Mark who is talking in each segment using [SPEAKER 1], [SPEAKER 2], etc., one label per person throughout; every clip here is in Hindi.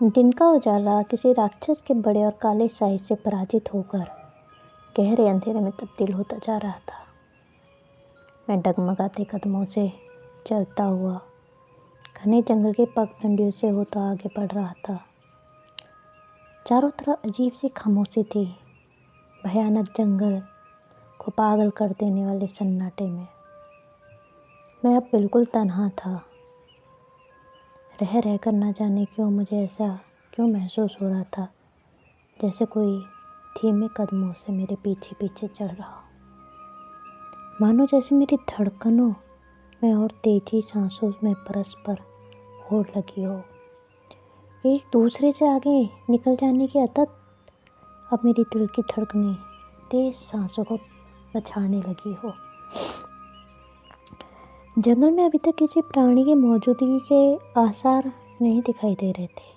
[SPEAKER 1] दिन का उजाला किसी राक्षस के बड़े और काले साए से पराजित होकर गहरे अंधेरे में तब्दील होता जा रहा था। मैं डगमगाते कदमों से चलता हुआ घने जंगल के पगडंडियों से होता आगे बढ़ रहा था। चारों तरफ अजीब सी खामोशी थी, भयानक जंगल को पागल कर देने वाले सन्नाटे में मैं अब बिल्कुल तन्हा था। रह रहकर न जाने क्यों मुझे ऐसा क्यों महसूस हो रहा था, जैसे कोई धीमे कदमों से मेरे पीछे पीछे चल रहा हो, मानो जैसे मेरी धड़कनों में और तेजी सांसों में परस्पर होड़ लगी हो। एक दूसरे से आगे निकल जाने की आदत अब मेरी दिल की धड़कनें तेज सांसों को पछाड़ने लगी हो। जंगल में अभी तक किसी प्राणी की मौजूदगी के आसार नहीं दिखाई दे रहे थे।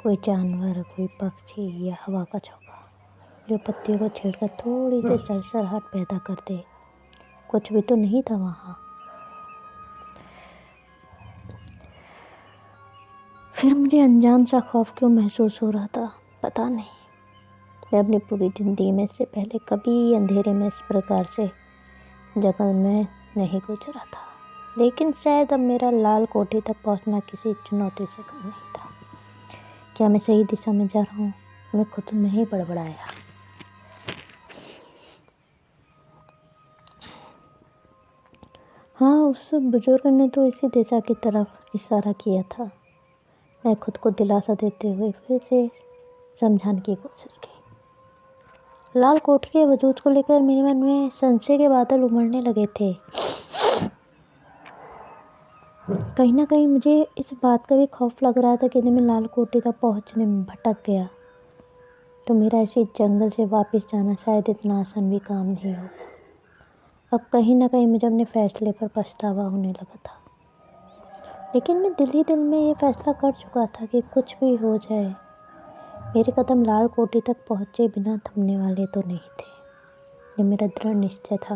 [SPEAKER 1] कोई जानवर, कोई पक्षी या हवा का झोंका जो पत्तियों को छेड़कर थोड़ी सी सरसराहट पैदा कर दे, कुछ भी तो नहीं था वहाँ। फिर मुझे अनजान सा खौफ क्यों महसूस हो रहा था, पता नहीं। मैं अपनी पूरी ज़िंदगी में से पहले कभी अंधेरे में इस प्रकार से जंगल में नहीं गुजरा था, लेकिन शायद अब मेरा लाल कोठी तक पहुंचना किसी चुनौती से कम नहीं था। क्या मैं सही दिशा में जा रहा हूँ? मैं खुद में ही बड़बड़ाया। हाँ, उस बुजुर्ग ने तो इसी दिशा की तरफ इशारा किया था। मैं खुद को दिलासा देते हुए फिर से समझाने की कोशिश की। लाल कोठी के वजूद को लेकर मेरे मन में संशय के बादल उमड़ने लगे थे। कहीं ना कहीं मुझे इस बात का भी खौफ लग रहा था कि यदि मैं लाल कोठी तक पहुंचने में भटक गया तो मेरा इसी जंगल से वापस जाना शायद इतना आसान भी काम नहीं होगा। अब कहीं ना कहीं मुझे अपने फैसले पर पछतावा होने लगा था, लेकिन मैं दिल ही दिल में ये फैसला कर चुका था कि कुछ भी हो जाए मेरे कदम लाल कोठी तक पहुँचे बिना थमने वाले तो नहीं थे। ये मेरा दृढ़ निश्चय था।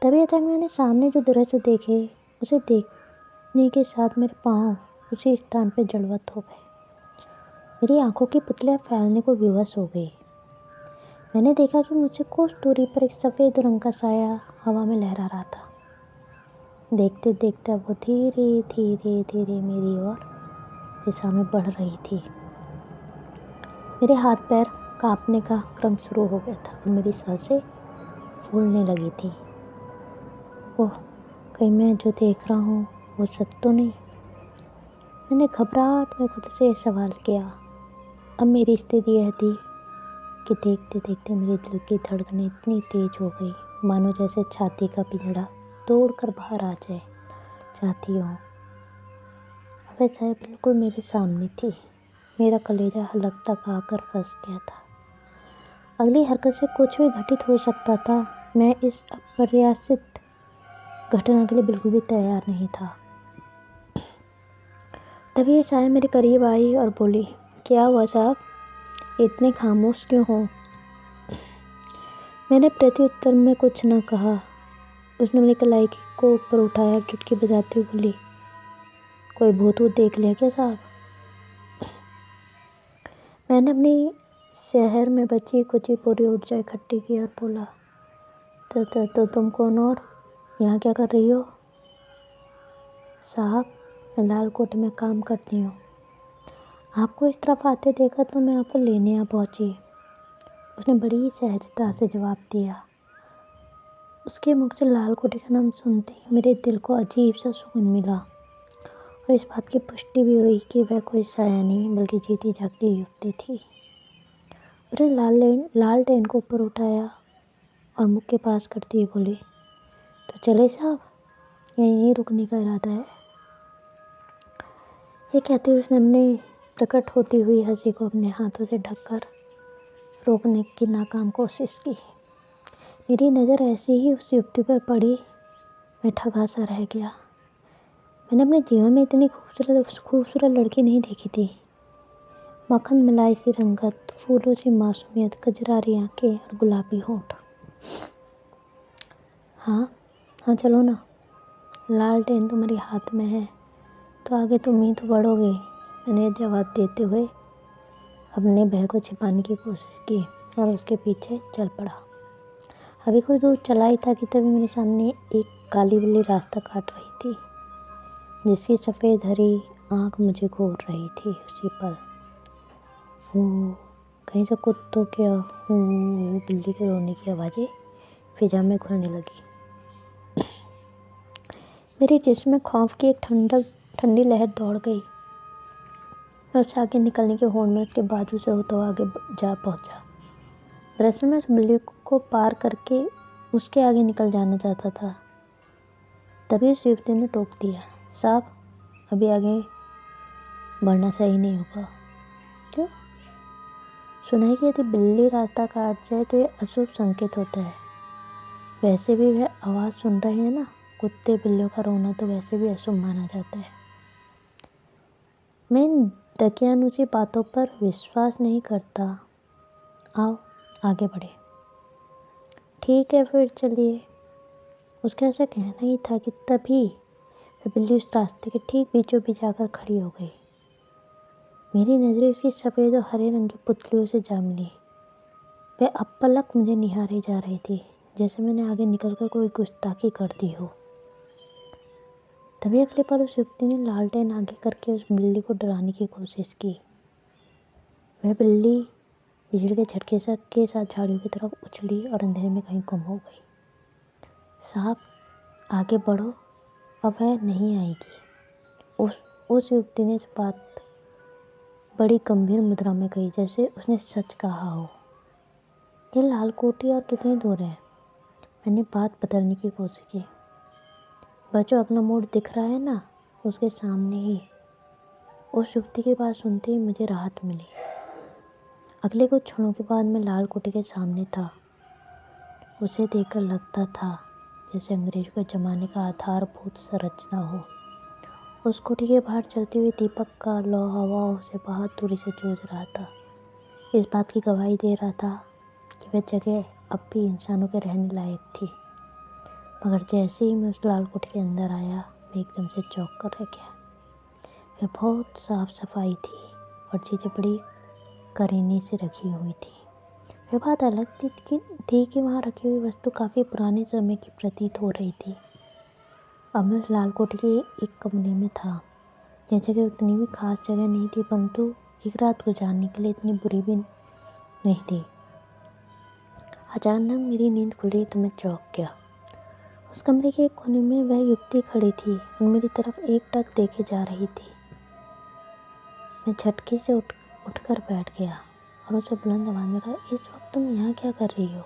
[SPEAKER 1] तभी अचानक मैंने सामने जो दृश्य देखे, उसे देखने के साथ मेरे पाँव उसी स्थान पर जड़वत हो गए। मेरी आंखों की पुतलियाँ फैलने को विवश हो गई। मैंने देखा कि मुझसे कुछ दूरी पर एक सफ़ेद रंग का साया हवा में लहरा रहा था। देखते देखते वो धीरे धीरे धीरे मेरी ओर दिशा में बढ़ रही थी। मेरे हाथ पैर कांपने का क्रम शुरू हो गया था और मेरी सांसें फूलने लगी थी। ओह, कहीं मैं जो देख रहा हूँ वो सच तो नहीं? मैंने घबराहट में खुद से सवाल किया। अब मेरी स्थिति यह थी कि देखते देखते मेरे दिल की धड़कनें इतनी तेज हो गई, मानो जैसे छाती का पिंजड़ा तोड़कर बाहर आ जाए चाहती हूँ। वह साया बिल्कुल मेरे सामने थी। मेरा कलेजा हलक तक आकर फंस गया था। अगली हरकत से कुछ भी घटित हो सकता था। मैं इस अप्रत्याशित घटना के लिए बिल्कुल भी तैयार नहीं था। तभी ये साया मेरे करीब आई और बोली, क्या हुआ साहब, इतने खामोश क्यों हो? मैंने प्रत्युत्तर में कुछ न कहा। उसने मेरी कलाई को ऊपर उठाया और चुटकी बजाती हुई बोली, कोई भूत वूत देख लिया क्या साहब? मैंने अपनी शहर में बची कुछ पूरी ऊर्जा इकट्ठी की और बोला, तो तुम कौन और यहाँ क्या कर रही हो? साहब, मैं लाल कोठी में काम करती हूँ। आपको इस तरफ आते देखा तो मैं आपको लेने यहाँ पहुँची। उसने बड़ी सहजता से जवाब दिया। उसके मुख से लाल कोठी का नाम सुनते ही मेरे दिल को अजीब सा सुकून मिला और इस बात की पुष्टि भी हुई कि वह कोई साया नहीं बल्कि जीती जागती युवती थी। उसने लालटेन को ऊपर उठाया और मुख के पास करती हुई बोली, तो चले साहब, यहीं रुकने का इरादा है? ये कहते हुए उसने अपने प्रकट होती हुई हंसी को अपने हाथों से ढककर रोकने की नाकाम कोशिश की। मेरी नज़र ऐसे ही उस युवती पर पड़ी, मैं ठगा सा रह गया। मैंने अपने जीवन में इतनी खूबसूरत लड़की नहीं देखी थी। मक्खन मलाई सी रंगत, फूलों सी मासूमियत, कजरारी आंखें और गुलाबी होंठ। हाँ हाँ, चलो ना, लालटेन तुम्हारे हाथ में है तो आगे तुम ही तो बढ़ोगे, मैंने जवाब देते हुए अपने भय को छिपाने की कोशिश की और उसके पीछे चल पड़ा। अभी कुछ दूर चला ही था कि तभी मेरे सामने एक काली बिल्ली रास्ता काट रही थी, जिसकी सफ़ेद हरी आँख मुझे घूर रही थी उसी पल। कहीं से कुत्तों के बिल्ली के रोने की आवाज़ें फिजा में घुलने लगी। मेरे जिस्म में खौफ की एक ठंडी लहर दौड़ गई। मैं उससे आगे निकलने की होड़ में उसके बाजू से होता हुआ आगे जा पहुंचा। दरअसल मैं उस बिल्ली को पार करके उसके आगे निकल जाना चाहता था। तभी उस युवती ने टोक दिया, साहब अभी आगे बढ़ना सही नहीं होगा। क्यों? सुना है कि यदि बिल्ली रास्ता काट जाए तो ये अशुभ संकेत होता है। वैसे भी वह आवाज़ सुन रहे हैं ना, कुत्ते बिल्लियों का रोना तो वैसे भी अशुभ माना जाता है। मैं इन दकियानुसी बातों पर विश्वास नहीं करता। आओ आगे बढ़े। ठीक है फिर चलिए। उसका ऐसा कहना ही था कि तभी वह बिल्ली उस रास्ते के ठीक बीचों बीच आकर खड़ी हो गई। मेरी नज़रें उसकी सफ़ेद और हरे रंग की पुतलियों से जा मिली। वह अपलक मुझे निहारे जा रही थी, जैसे मैंने आगे निकलकर कोई गुस्ताखी कर दी हो। तभी अगले पल उस युवती ने लालटेन आगे करके उस बिल्ली को डराने की कोशिश की। वह बिल्ली बिजली के झटके के साथ झाड़ियों की तरफ उछली और अंधेरे में कहीं गुम हो गई। साहब आगे बढ़ो, अब वह नहीं आएगी। उस युवती ने इस बात बड़ी गंभीर मुद्रा में कही, जैसे उसने सच कहा हो। ये लाल कोठी और कितनी दूर है? मैंने बात बदलने की कोशिश की। बस जो अगला मोड़ दिख रहा है ना, उसके सामने ही। उस युवती की बात सुनते ही मुझे राहत मिली। अगले कुछ क्षणों के बाद मैं लाल कोठी के सामने था। उसे देखकर लगता था जैसे अंग्रेजों के ज़माने का आधारभूत संरचना हो। उस कोठी के बाहर चलती हुई दीपक का लौ हवाओं से बहुत दूरी से जूझ रहा था। इस बात की गवाही दे रहा था कि वह जगह अब भी इंसानों के रहने लायक थी। मगर जैसे ही मैं उस लाल कोठी के अंदर आया, मैं एकदम से चौंक कर रह गया। वह बहुत साफ सफाई थी और चीज़ें बड़ी करीने से रखी हुई थी। वह बात अलग थी कि वहाँ रखी हुई वस्तु काफ़ी पुराने समय की प्रतीत हो रही थी। अब मैं उस लाल कोठी के एक कमरे में था। यह जगह उतनी भी खास जगह नहीं थी, परंतु एक रात गुजारने के लिए इतनी बुरी भी नहीं थी। अचानक मेरी नींद खुली तो मैं चौंक गया। उस कमरे के एक कोने में वह युवती खड़ी थी और मेरी तरफ एकटक देखे जा रही थी। मैं झटके से उठकर बैठ गया और उसे बुलंद आवाज़ में कहा, इस वक्त तुम यहाँ क्या कर रही हो?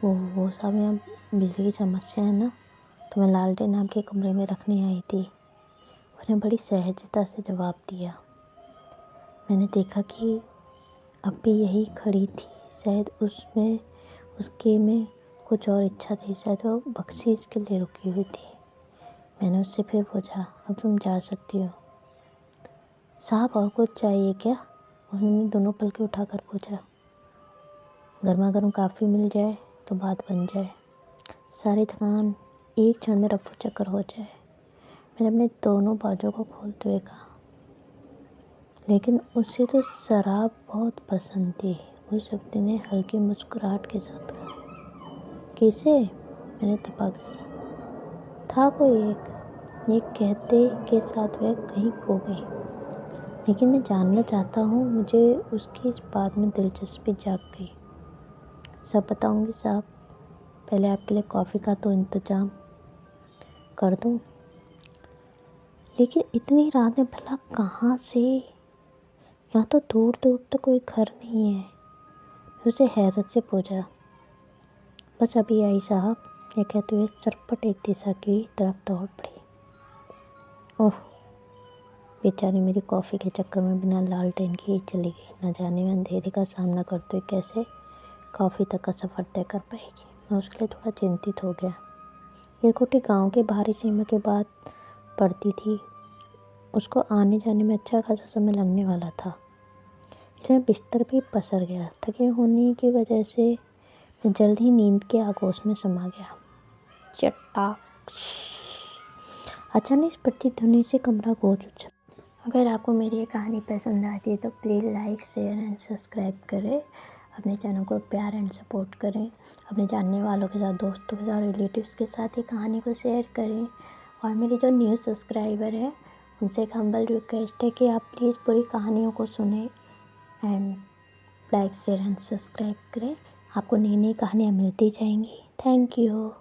[SPEAKER 1] वो साहब यहाँ बिजली की समस्या है ना, तो मैं लालटेन नाम के कमरे में रखने आई थी। उसने बड़ी सहजता से जवाब दिया। मैंने देखा कि अब भी यही खड़ी थी। शायद उसके में कुछ और इच्छा थी, शायद वो बख्शीश के लिए रुकी हुई थी। मैंने उससे फिर पूछा, अब तुम जा सकती हो। साहब और कुछ चाहिए क्या? उसने दोनों पलकें उठाकर पूछा। गर्मा गर्म काफ़ी मिल जाए तो बात बन जाए, सारी थकान एक क्षण में रफू चक्कर हो जाए। मैंने अपने दोनों बाजू को खोलते हुए कहा। लेकिन उसे तो शराब बहुत पसंद थी, उस युवती ने हल्की मुस्कुराहट के साथ कहा। किसे? मैंने तपाक किया। था कोई ये कहते के साथ वह कहीं खो गई। लेकिन मैं जानना चाहता हूँ, मुझे उसकी इस बात में दिलचस्पी जाग गई। सब बताऊँगी साहब, पहले आपके लिए कॉफ़ी का तो इंतज़ाम कर दूँ। लेकिन इतनी रात में भला कहाँ से? यहाँ तो दूर दूर तक कोई घर नहीं है। उसे हैरत से पूछा। बस अभी आई साहब, यह कहते हुए सरपट एक दिशा की तरफ दौड़ पड़ी। ओह बेचारी मेरी कॉफ़ी के चक्कर में बिना लालटेन के ही चली गई। न जाने में अंधेरे का सामना करते हुए कैसे कॉफ़ी तक का सफ़र तय कर पाएगी। मैं उसके लिए थोड़ा चिंतित हो गया। यह कोठी गांव के बाहरी सीमा के बाद पड़ती थी। उसको आने जाने में अच्छा खासा समय लगने वाला था, इसलिए बिस्तर भी पसर गया। थके होने की वजह से मैं जल्द ही नींद के आगोश में समा गया। चटाक अचानक इस प्रतिध्वनि से कमरा गूंज उठा। अगर आपको मेरी ये कहानी पसंद आती है तो please like, share and subscribe करें। अपने चैनल को प्यार एंड सपोर्ट करें। अपने जानने वालों के साथ, दोस्तों के साथ, रिलेटिव्स के साथ ये कहानी को शेयर करें। और मेरे जो न्यू सब्सक्राइबर हैं उनसे एक हम्बल रिक्वेस्ट है कि आप प्लीज़ पूरी कहानियों को सुनें and like, share and subscribe करें। आपको नई नई कहानियाँ मिलती जाएंगी। Thank you.